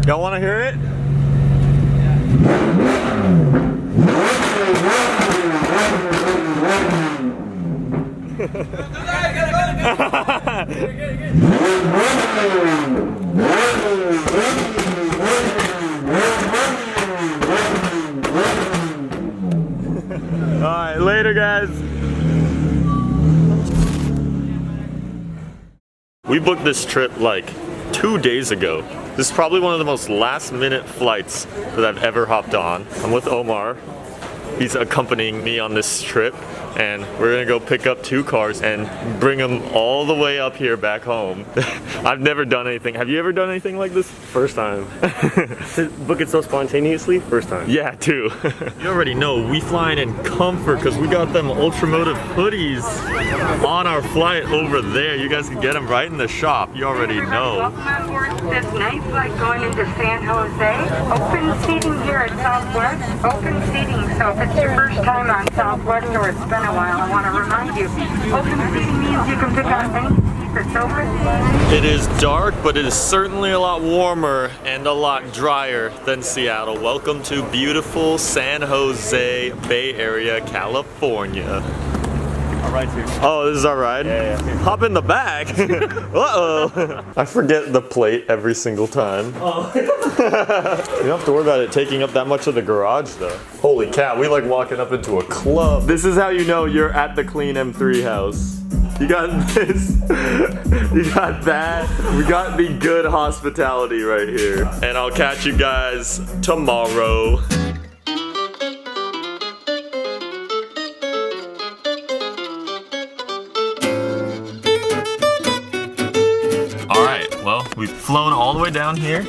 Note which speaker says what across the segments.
Speaker 1: Y'all want to hear it? Alright, later guys. We booked this trip like 2 days ago. This is probably one of the most last minute flights that I've ever hopped on. I'm with Omar. He's accompanying me on this trip, and we're gonna go pick up 2 cars and bring them all the way up here back home. I've never done anything. Have you ever done anything like this?
Speaker 2: First time. To book it so spontaneously, first time.
Speaker 1: Yeah, too. You already know, we flying in comfort because we got them UltraMotive hoodies on our flight over there. You guys can get them right in the shop. You already know.
Speaker 3: Welcome on board this night flight going into San Jose. Open seating here at Southwest. Open seating, so if it's your first time on Southwest or it's been a while, I want to remind you, open seating means you can pick out any seat that's over.
Speaker 1: It is dark, but it is certainly a lot warmer and a lot drier than Seattle. Welcome to beautiful San Jose Bay Area, California.
Speaker 2: Our ride's here.
Speaker 1: Oh, this is our ride?
Speaker 2: Yeah.
Speaker 1: Hop in the back. Uh-oh. I forget the plate every single time.
Speaker 2: Oh.
Speaker 1: You don't have to worry about it taking up that much of the garage though. Holy cow, we like walking up into a club. This is how you know you're at the clean M3 house. You got this, you got that. We got the good hospitality right here. And I'll catch you guys tomorrow. Alright, well, we've flown all the way down here.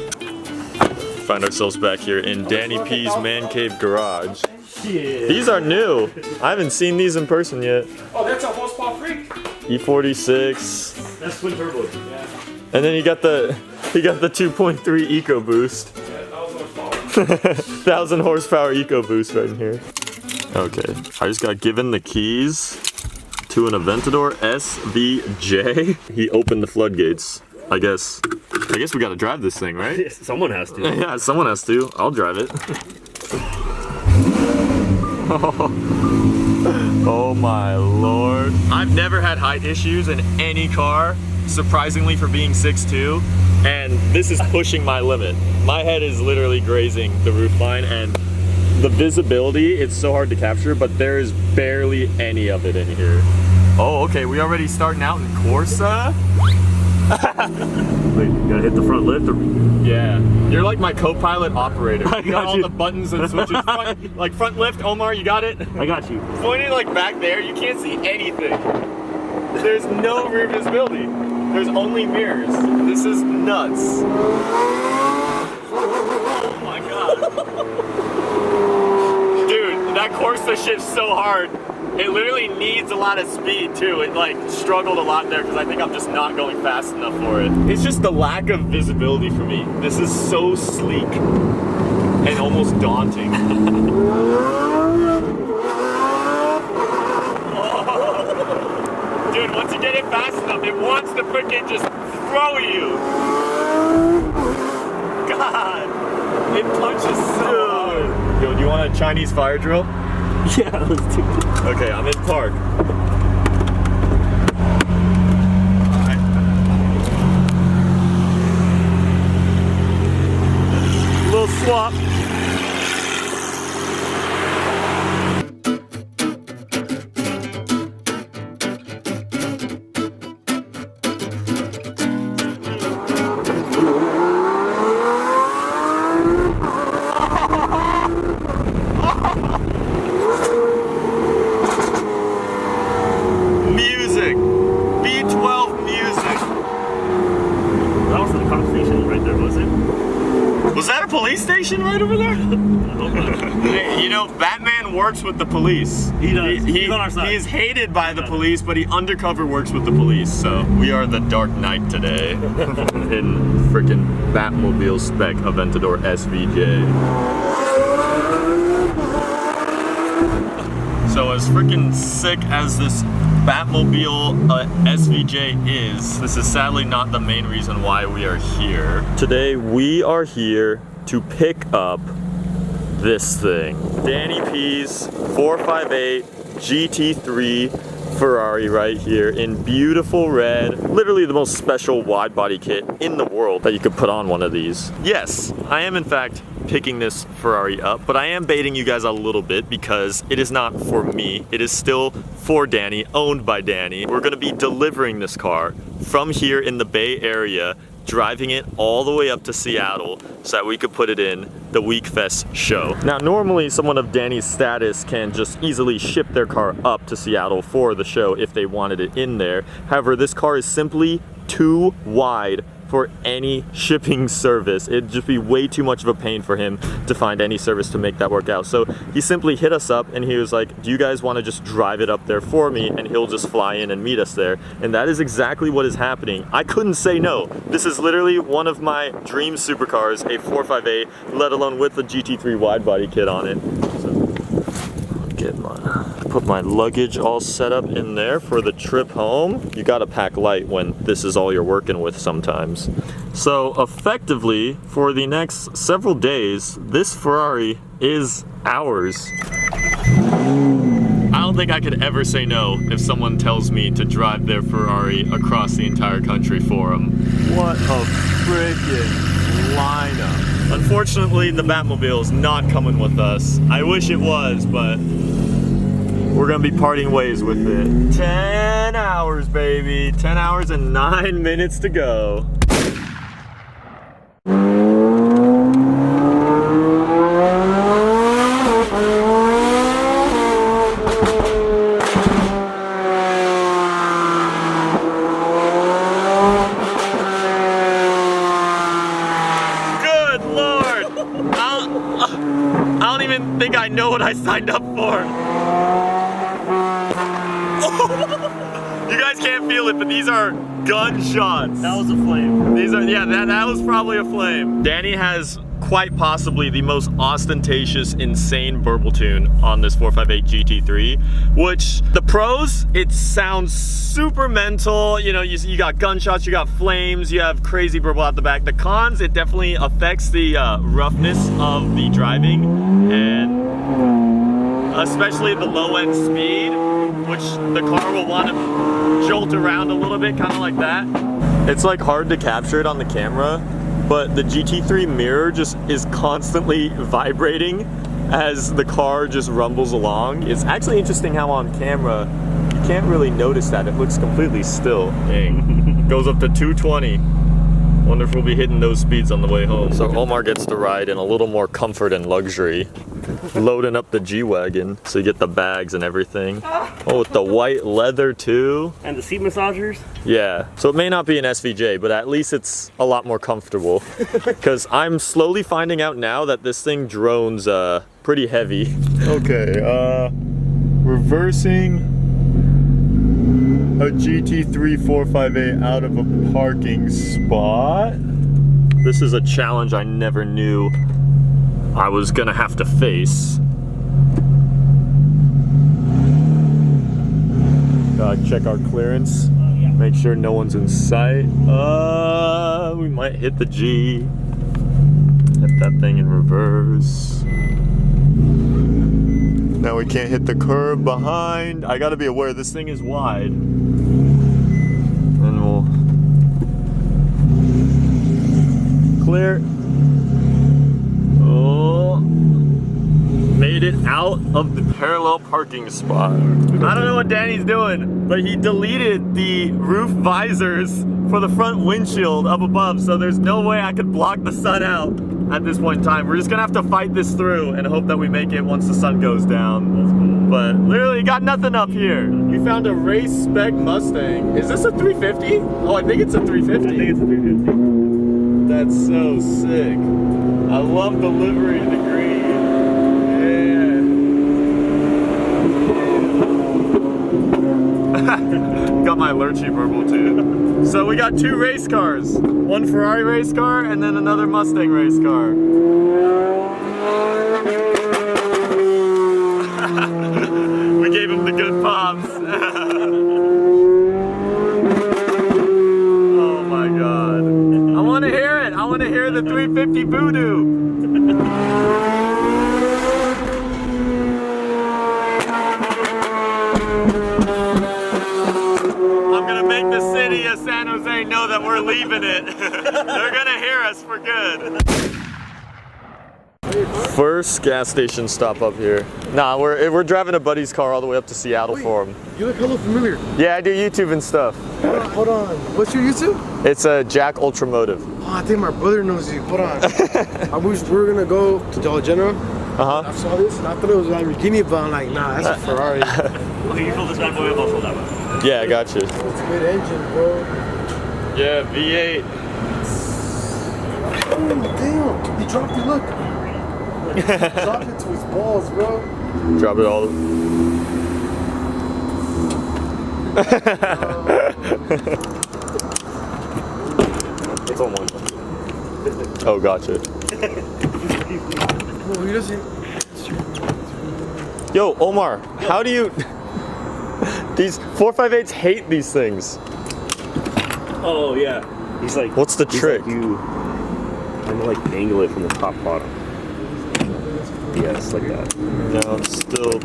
Speaker 1: Find ourselves back here in Danny P's Man Cave garage.
Speaker 2: Yeah.
Speaker 1: These are new. I haven't seen these in person yet.
Speaker 4: Oh, that's a horsepower freak.
Speaker 1: E46.
Speaker 2: That's twin turbo. Yeah.
Speaker 1: And then you got the 2.3 EcoBoost.
Speaker 4: Yeah, 1,000 horsepower.
Speaker 1: 1,000 horsepower EcoBoost right in here. Okay, I just got given the keys to an Aventador SVJ. He opened the floodgates. I guess we gotta drive this thing, right?
Speaker 2: Someone has to.
Speaker 1: Yeah, someone has to. I'll drive it. Oh my lord. I've never had height issues in any car, surprisingly for being 6'2", and this is pushing my limit. My head is literally grazing the roofline, and the visibility, it's so hard to capture, but there is barely any of it in here. Oh, okay, we already starting out in Corsa?
Speaker 2: Wait, you gotta hit the front lift or...
Speaker 1: Yeah, you're like my co-pilot operator.
Speaker 2: I
Speaker 1: You got
Speaker 2: got
Speaker 1: all
Speaker 2: you.
Speaker 1: the buttons and switches. Like front lift, Omar, you got it?
Speaker 2: I got you.
Speaker 1: Pointing like back there, you can't see anything. There's no rear visibility. There's only mirrors. This is nuts. Oh my god. Dude, that Corsa shifts so hard. It literally needs a lot of speed too. It like struggled a lot there because I think I'm just not going fast enough for it. It's just the lack of visibility for me. This is so sleek and almost daunting. Oh. Dude, once you get it fast enough, it wants to freaking just throw you. God, it punches so hard. Yo, do you want a Chinese fire drill?
Speaker 2: Yeah, let's do it.
Speaker 1: Okay, I'm in park. Alright. Little swap. Music. B12 music.
Speaker 2: That was the cop station right there, was it?
Speaker 1: Was that a police station right over there?
Speaker 2: I hope not.
Speaker 1: Hey, you know, Batman works with the police.
Speaker 2: He does. He's on our side.
Speaker 1: He is hated by the police, but he undercover works with the police. So we are the Dark Knight today in freaking Batmobile spec Aventador SVJ. So as freaking sick as this Batmobile SVJ is. This is sadly not the main reason why we are here. Today we are here to pick up this thing. Danny P's 458 GT3 Ferrari right here in beautiful red. Literally the most special wide body kit in the world that you could put on one of these. Yes, I am in fact picking this Ferrari up, but I am baiting you guys a little bit because it is not for me. It is still for Danny, owned by Danny. We're gonna be delivering this car from here in the Bay Area, driving it all the way up to Seattle so that we could put it in the WeekFest show. Now, normally someone of Danny's status can just easily ship their car up to Seattle for the show if they wanted it in there. However, this car is simply too wide for any shipping service. It'd just be way too much of a pain for him to find any service to make that work out. So he simply hit us up and he was like, do you guys want to just drive it up there for me? And he'll just fly in and meet us there. And that is exactly what is happening. I couldn't say no. This is literally one of my dream supercars, a 458, let alone with a GT3 wide body kit on it. So put my luggage all set up in there for the trip home. You gotta pack light when this is all you're working with sometimes. So effectively, for the next several days, this Ferrari is ours. I don't think I could ever say no if someone tells me to drive their Ferrari across the entire country for them. What a freaking lineup. Unfortunately, the Batmobile is not coming with us. I wish it was, but we're gonna be parting ways with it. 10 hours, baby. 10 hours and 9 minutes to go. Good Lord! I don't even think I know what I signed up for. You guys can't feel it, but these are gunshots.
Speaker 2: That was a flame.
Speaker 1: These are, yeah, that was probably a flame. Danny has quite possibly the most ostentatious, insane burble tune on this 458 GT3, which the pros, it sounds super mental. You know, you got gunshots, you got flames, you have crazy burble out the back. The cons, it definitely affects the roughness of the driving, and especially the low end speed, which the car will want to jolt around a little bit, kind of like that. It's like hard to capture it on the camera, but the GT3 mirror just is constantly vibrating as the car just rumbles along. It's actually interesting how on camera, you can't really notice that. It looks completely still. Dang. Goes up to 220. Wonder if we'll be hitting those speeds on the way home. So Omar gets to ride in a little more comfort and luxury. Loading up the G-Wagon, so you get the bags and everything. Oh, with the white leather too.
Speaker 2: And the seat massagers?
Speaker 1: Yeah, so it may not be an SVJ, but at least it's a lot more comfortable. Because I'm slowly finding out now that this thing drones pretty heavy. Okay, reversing a GT3 458 out of a parking spot. This is a challenge I never knew I was gonna have to face. Gotta check our clearance. Make sure no one's in sight. We might hit the G. Hit that thing in reverse. Now we can't hit the curb behind. I gotta be aware this thing is wide. And we'll clear. Oh, made it out of the parallel parking spot. I don't know what Danny's doing, but he deleted the roof visors for the front windshield up above, so there's no way I could block the sun out at this point in time. We're just gonna have to fight this through and hope that we make it once the sun goes down. But literally got nothing up here. We found a race spec Mustang. Is this a 350? Oh, I think it's a 350.
Speaker 2: I think it's a 350.
Speaker 1: That's so sick. I love the livery, the green. Yeah. Got my lurchy purple too. So we got two race cars. One Ferrari race car and then another Mustang race car. We gave him the good pops. empty voodoo. I'm gonna make the city of San Jose know that we're leaving it. They're gonna hear us for good. First gas station stop up here. Nah, we're driving a buddy's car all the way up to Seattle for him.
Speaker 5: You look hella familiar.
Speaker 1: Yeah, I do YouTube and stuff.
Speaker 5: Hold on. What's your YouTube?
Speaker 1: It's a JackUltraMotive.
Speaker 5: Oh, I think my brother knows you. Hold on. I wish we were gonna go to Dollar General. I saw this and I thought it was a Lamborghini, but I'm like, nah, that's a Ferrari.
Speaker 2: Okay, you fill this bad boy up, I'll fill that one.
Speaker 1: Yeah, I got you.
Speaker 5: It's a good engine, bro.
Speaker 1: Yeah, V8.
Speaker 5: Oh, damn. He dropped it, look. Dropped it to his balls, bro.
Speaker 1: Drop it all.
Speaker 2: It's on one.
Speaker 1: Oh, gotcha.
Speaker 5: Oh, he doesn't.
Speaker 1: Yo, Omar, how do you... These 458s hate these things.
Speaker 2: Oh, yeah. He's like...
Speaker 1: What's the
Speaker 2: he's
Speaker 1: trick?
Speaker 2: Like you... I'm gonna like angle it from the top bottom. Yes, like that.
Speaker 1: No, still...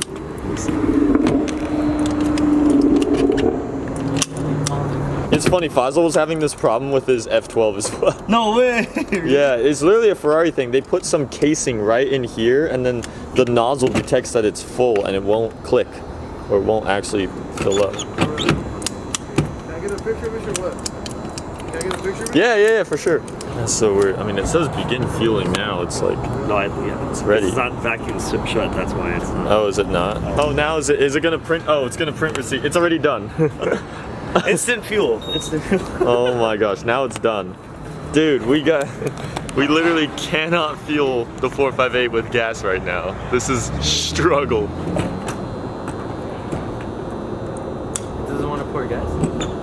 Speaker 1: It's funny, Faisal was having this problem with his F12 as well.
Speaker 2: No way!
Speaker 1: Yeah, it's literally a Ferrari thing. They put some casing right in here, and then the nozzle detects that it's full, and it won't click, or it won't actually fill up.
Speaker 5: Can I get a picture of it or what? Can I get a picture of it?
Speaker 1: Yeah, for sure. That's so weird. I mean, it says begin fueling now. It's like,
Speaker 2: No, yeah.
Speaker 1: it's ready.
Speaker 2: It's not vacuum shut, that's why it's not.
Speaker 1: Oh, is it not? Oh, now is it gonna print? Oh, it's gonna print receipt. It's already done.
Speaker 2: Instant fuel. Instant fuel.
Speaker 1: Oh my gosh, now it's done. Dude, we literally cannot fuel the 458 with gas right now. This is struggle.
Speaker 6: It doesn't want to pour gas?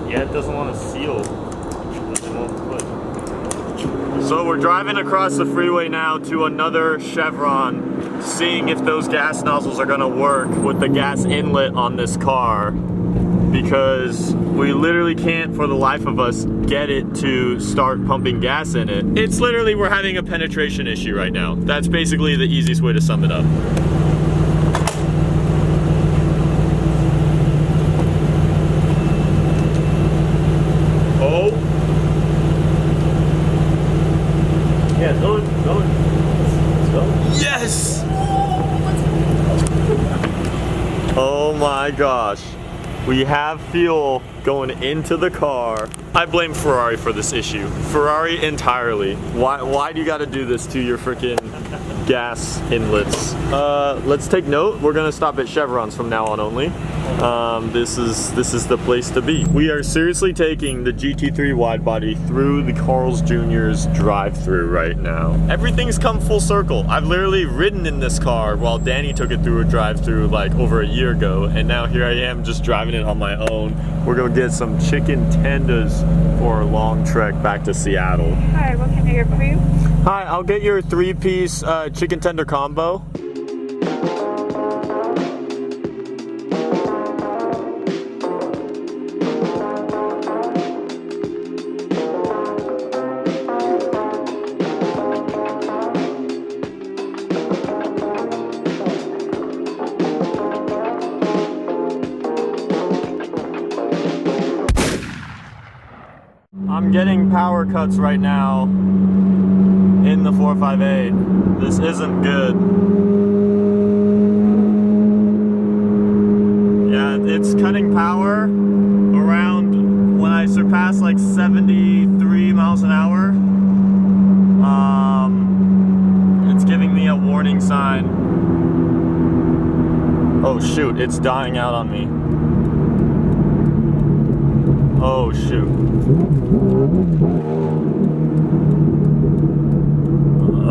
Speaker 1: Yeah, it doesn't want to seal. It won't click. So we're driving across the freeway now to another Chevron, seeing if those gas nozzles are gonna work with the gas inlet on this car, because we literally can't for the life of us get it to start pumping gas in it. It's literally, we're having a penetration issue right now. That's basically the easiest way to sum it up. Oh.
Speaker 2: Yeah, go. Let's go.
Speaker 1: Yes! Oh my gosh. We have fuel going into the car. I blame Ferrari for this issue. Ferrari entirely. Why do you gotta do this to your freaking gas inlets? Let's take note. We're gonna stop at Chevrons from now on only. This is the place to be. We are seriously taking the GT3 wide body through the Carl's Jr.'s drive-through right now. Everything's come full circle. I've literally ridden in this car while Danny took it through a drive-through like over a year ago, and now here I am just driving it on my own. We're gonna get some chicken tendas for a long trek back to Seattle.
Speaker 3: Hi, what can I get for you?
Speaker 1: Hi, I'll get your 3-piece chicken tender combo. I'm getting power cuts right now in the 458. This isn't good. Yeah, it's cutting power around when I surpass like 73 miles an hour. It's giving me a warning sign. Oh shoot, it's dying out on me. Oh shoot.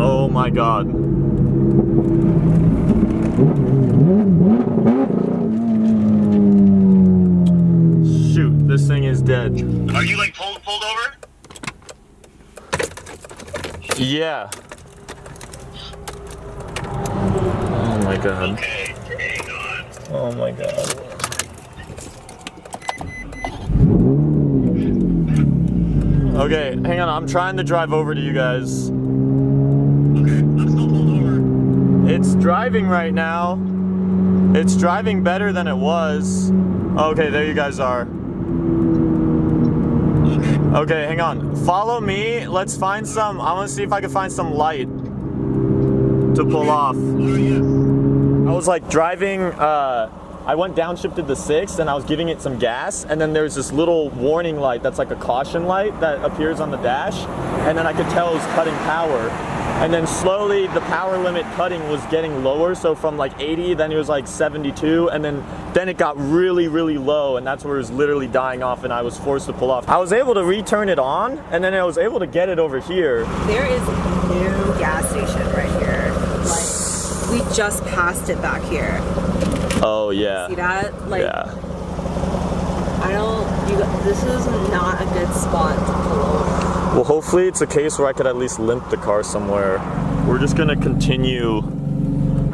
Speaker 1: Oh my god. Shoot, this thing is dead.
Speaker 2: Are you like pulled over?
Speaker 1: Yeah. Oh my god.
Speaker 2: Okay, hang on.
Speaker 1: Oh my god. Okay, hang on. I'm trying to drive over to you guys. It's driving right now. It's driving better than it was. Okay, there you guys are. Okay, hang on. Follow me. Let's find some. I want to see if I can find some light to pull off. I was like driving, I went downshifted the 6th and I was giving it some gas, and then there's this little warning light that's like a caution light that appears on the dash, and then I could tell it was cutting power. And then slowly the power limit cutting was getting lower, so from like 80, then it was like 72, and then it got really, really low, and that's where it was literally dying off, and I was forced to pull off. I was able to return it on, and then I was able to get it over here.
Speaker 7: There is a new gas station right here. Like, we just passed it back here.
Speaker 1: Oh yeah.
Speaker 7: See that? Like,
Speaker 1: yeah.
Speaker 7: This is not a good spot to pull over.
Speaker 1: Well, hopefully it's a case where I could at least limp the car somewhere. We're just gonna continue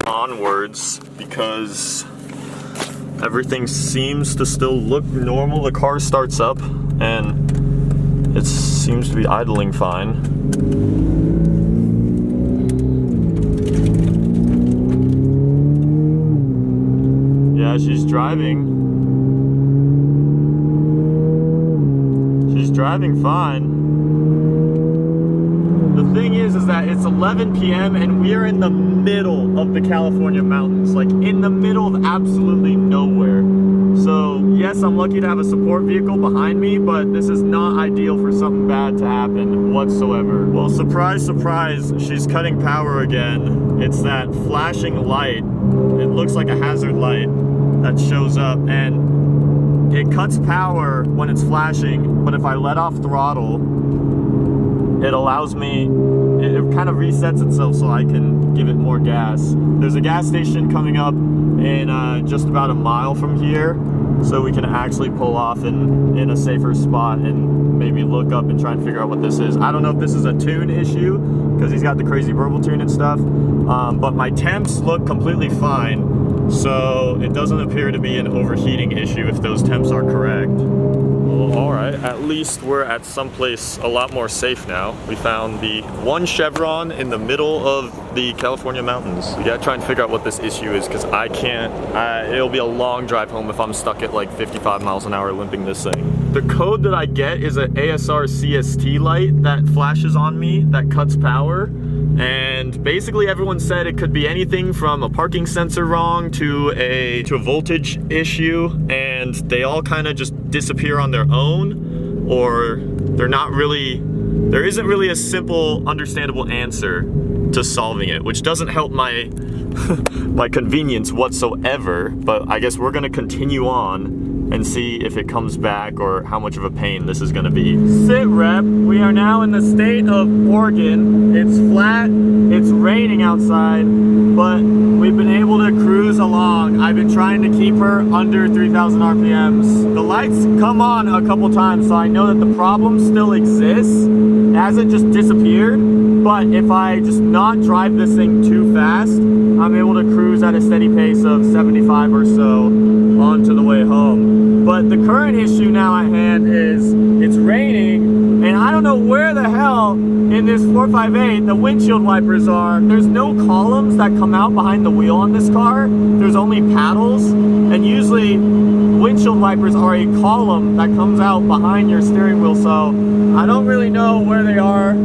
Speaker 1: onwards because everything seems to still look normal. The car starts up and it seems to be idling fine. Yeah, she's driving. She's driving fine. The thing is that it's 11 p.m. and we are in the middle of the California mountains, like in the middle of absolutely nowhere. So yes, I'm lucky to have a support vehicle behind me, but this is not ideal for something bad to happen whatsoever. Well, surprise, surprise, she's cutting power again. It's that flashing light. It looks like a hazard light that shows up, and it cuts power when it's flashing, but if I let off throttle, it allows me, it kind of resets itself so I can give it more gas. There's a gas station coming up in just about a mile from here, so we can actually pull off in a safer spot and maybe look up and try and figure out what this is. I don't know if this is a tune issue, because he's got the crazy burble tune and stuff, but my temps look completely fine, so it doesn't appear to be an overheating issue if those temps are correct. Well, alright, at least we're at someplace a lot more safe now. We found the one chevron in the middle of the California mountains. We gotta try and figure out what this issue is, because I can't, it'll be a long drive home if I'm stuck at like 55 miles an hour limping this thing. The code that I get is an ASR CST light that flashes on me that cuts power. And basically everyone said it could be anything from a parking sensor wrong to a voltage issue, and they all kind of just disappear on their own, or there isn't really a simple understandable answer to solving it, which doesn't help my my convenience whatsoever. But I guess we're gonna continue on and see if it comes back or how much of a pain this is gonna be. Sit rep, we are now in the state of Oregon. It's flat, it's raining outside, but we've been able to cruise along. I've been trying to keep her under 3,000 RPMs. The lights come on a couple times, so I know that the problem still exists. It hasn't just disappeared, but if I just not drive this thing too fast, I'm able to cruise at a steady pace of 75 or so onto the way home. But the current issue now at hand is it's raining, and I don't know where the hell in this 458 the windshield wipers are. There's no columns that come out behind the wheel on this car. There's only paddles, and usually windshield wipers are a column that comes out behind your steering wheel, so I don't really know where they are.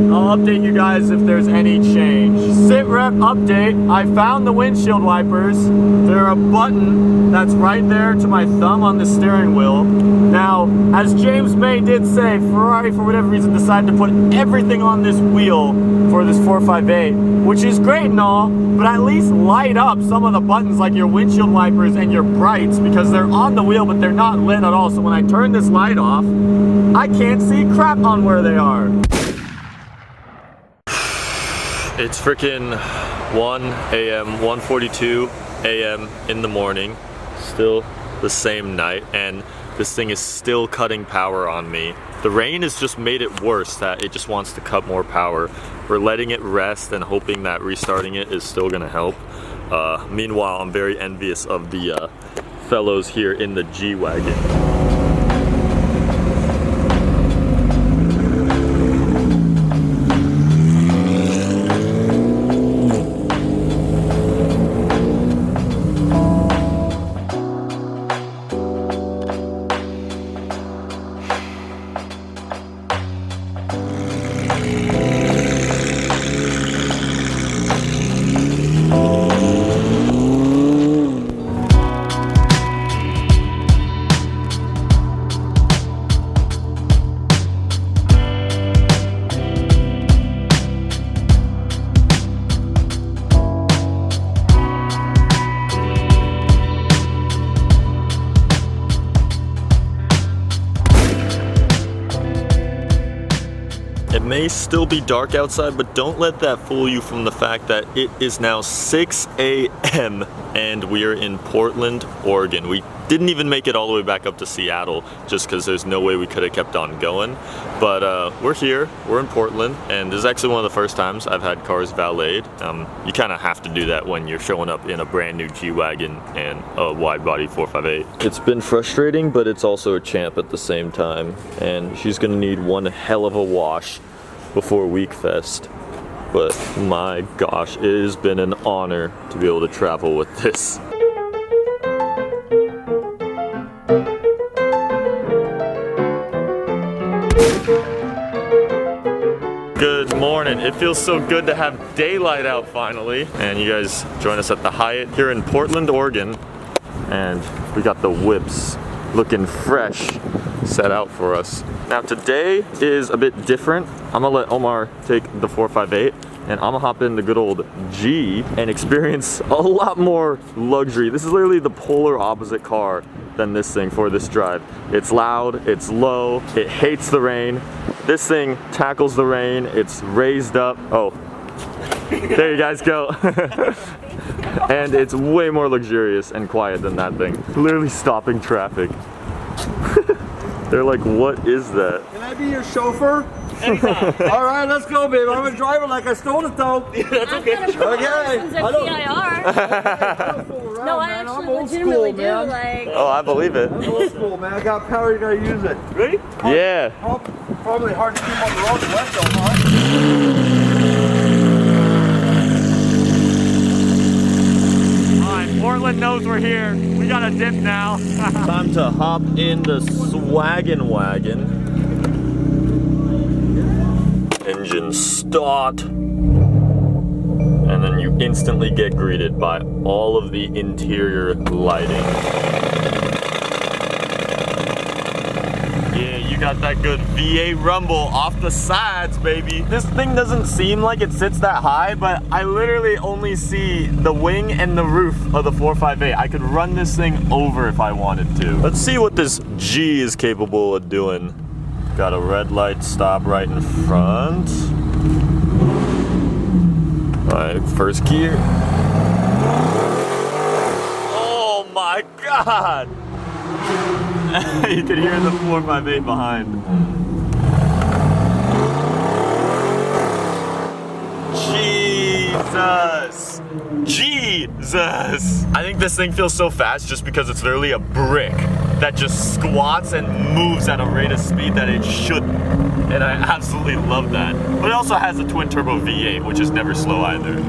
Speaker 1: I'll update you guys if there's any change. Sit rep update. I found the windshield wipers. They're a button that's right there to my thumb on the steering wheel. Now, as James May did say, Ferrari for whatever reason decided to put everything on this wheel for this 458, which is great and all, but at least light up some of the buttons like your windshield wipers and your brights, because they're on the wheel but they're not lit at all. So when I turn this light off, I can't see crap on where they are. It's freaking 1 a.m., 1:42 a.m. in the morning, still the same night, and this thing is still cutting power on me. The rain has just made it worse, that it just wants to cut more power. We're letting it rest and hoping that restarting it is still gonna help. Meanwhile, I'm very envious of the fellows here in the G-Wagon. may still be dark outside, but don't let that fool you from the fact that it is now 6 a.m. and we are in Portland, Oregon. We didn't even make it all the way back up to Seattle just because there's no way we could have kept on going. But we're here, we're in Portland, and this is actually one of the first times I've had cars valeted. You kind of have to do that when you're showing up in a brand new G-Wagon and a wide body 458. It's been frustrating, but it's also a champ at the same time. And she's gonna need one hell of a wash before Weekfest. But my gosh, it has been an honor to be able to travel with this. Good morning. It feels so good to have daylight out finally. And you guys join us at the Hyatt here in Portland, Oregon. And we got the whips looking fresh set out for us. Now today is a bit different. I'm gonna let Omar take the 458 and I'm gonna hop in the good old G and experience a lot more luxury. This is literally the polar opposite car than this thing for this drive. It's loud, it's low, it hates the rain. This thing tackles the rain, it's raised up. Oh, there you guys go. And it's way more luxurious and quiet than that thing. Literally stopping traffic. They're like, what is that?
Speaker 5: Can I be your chauffeur?
Speaker 6: All right, let's go, baby. I'm gonna drive it like I stole it, though.
Speaker 1: That's okay.
Speaker 6: Okay.
Speaker 8: No, I actually legitimately do. Like,
Speaker 1: Oh, I believe it.
Speaker 6: I'm old school, man. I got power, you gotta use it.
Speaker 1: Ready? Yeah.
Speaker 6: Probably hard to keep on the road wet, though, huh?
Speaker 1: Portland knows we're here. We got a dip now. Time to hop in the Swaggin' Wagon. Engine start. And then you instantly get greeted by all of the interior lighting. Yeah, you got that good V8 rumble off the sides, baby. This thing doesn't seem like it sits that high, but I literally only see the wing and the roof of the 458. I could run this thing over if I wanted to. Let's see what this G is capable of doing. Got a red light stop right in front. All right, first gear. Oh my God! You can hear the 458 behind. Jesus! Jesus! I think this thing feels so fast just because it's literally a brick that just squats and moves at a rate of speed that it shouldn't. And I absolutely love that. But it also has a twin turbo V8, which is never slow either.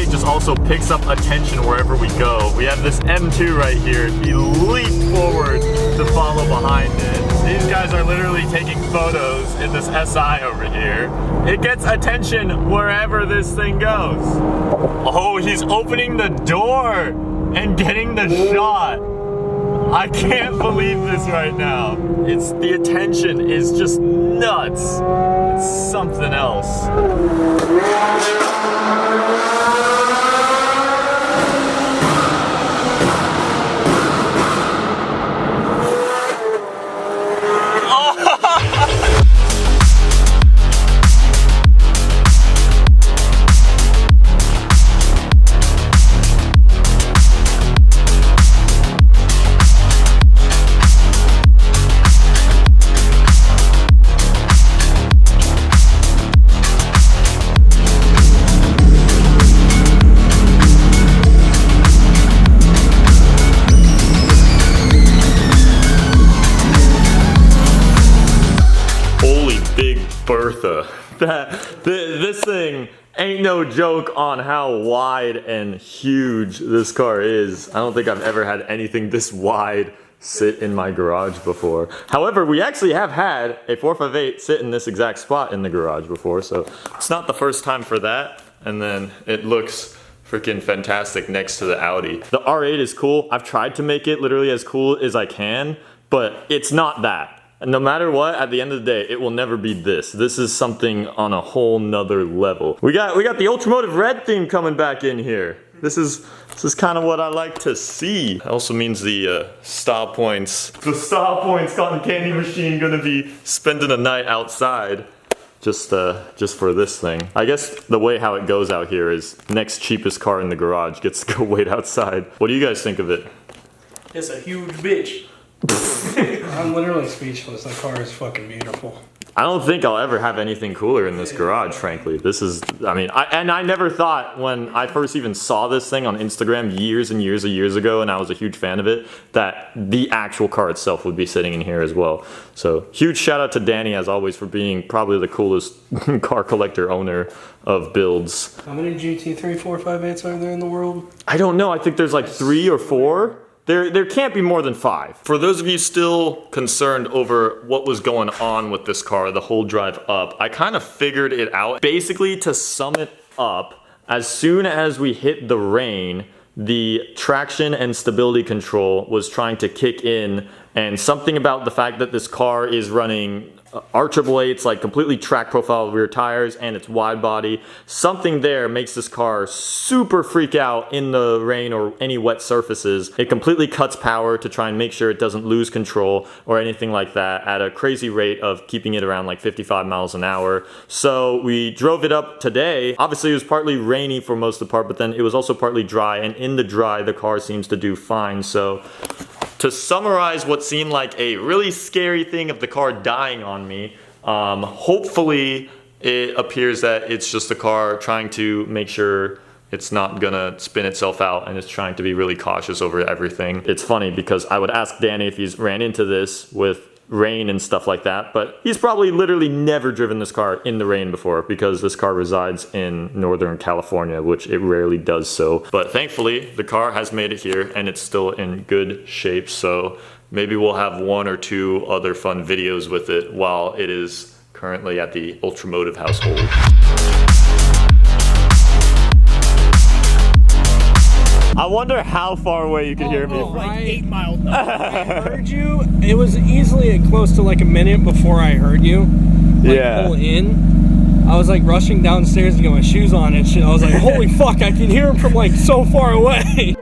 Speaker 1: Just also picks up attention wherever we go. We have this M2 right here. He leaped forward to follow behind it. These guys are literally taking photos in this SI over here. It gets attention wherever this thing goes. Oh, he's opening the door and getting the shot. I can't believe this right now. The attention is just nuts. It's something else. This thing ain't no joke on how wide and huge this car is. I don't think I've ever had anything this wide sit in my garage before. However, we actually have had a 458 sit in this exact spot in the garage before, so it's not the first time for that. And then it looks freaking fantastic next to the Audi. The R8 is cool. I've tried to make it literally as cool as I can, but it's not that. And no matter what, at the end of the day, it will never be this. This is something on a whole nother level. We got the UltraMotive red theme coming back in here. This is kind of what I like to see. It also means the style points cotton candy machine gonna be spending a night outside. Just for this thing. I guess the way how it goes out here is next cheapest car in the garage gets to go wait outside. What do you guys think of it?
Speaker 6: It's a huge bitch. I'm literally speechless. That car is fucking beautiful.
Speaker 1: I don't think I'll ever have anything cooler in this garage, frankly. This is, I mean, I never thought when I first even saw this thing on Instagram years and years ago, and I was a huge fan of it, that the actual car itself would be sitting in here as well. So huge shout out to Danny, as always, for being probably the coolest car collector owner of builds.
Speaker 6: How many GT3 458s are there in the world?
Speaker 1: I don't know. I think there's like 3 or 4. There can't be more than 5. For those of you still concerned over what was going on with this car the whole drive up, I kind of figured it out. Basically, to sum it up, as soon as we hit the rain, the traction and stability control was trying to kick in, and something about the fact that this car is running R888s, like completely track profile rear tires, and it's wide body, something there makes this car super freak out in the rain or any wet surfaces. It completely cuts power to try and make sure it doesn't lose control or anything like that at a crazy rate of keeping it around like 55 miles an hour. So we drove it up today. Obviously it was partly rainy for most of the part, but then it was also partly dry, and in the dry the car seems to do fine. So to summarize what seemed like a really scary thing of the car dying on me, hopefully it appears that it's just the car trying to make sure it's not gonna spin itself out, and it's trying to be really cautious over everything. It's funny because I would ask Danny if he's ran into this with rain and stuff like that, but he's probably literally never driven this car in the rain before, because this car resides in Northern California, which it rarely does so. But thankfully the car has made it here and it's still in good shape, so maybe we'll have 1 or 2 other fun videos with it while it is currently at the UltraMotive household. I wonder how far away you could hear me.
Speaker 6: Like 8 miles. I heard you. It was easily close to like a minute before I heard you. Like,
Speaker 1: yeah.
Speaker 6: Pull in. I was like rushing downstairs to get my shoes on and shit. I was like, holy fuck, I can hear him from like so far away.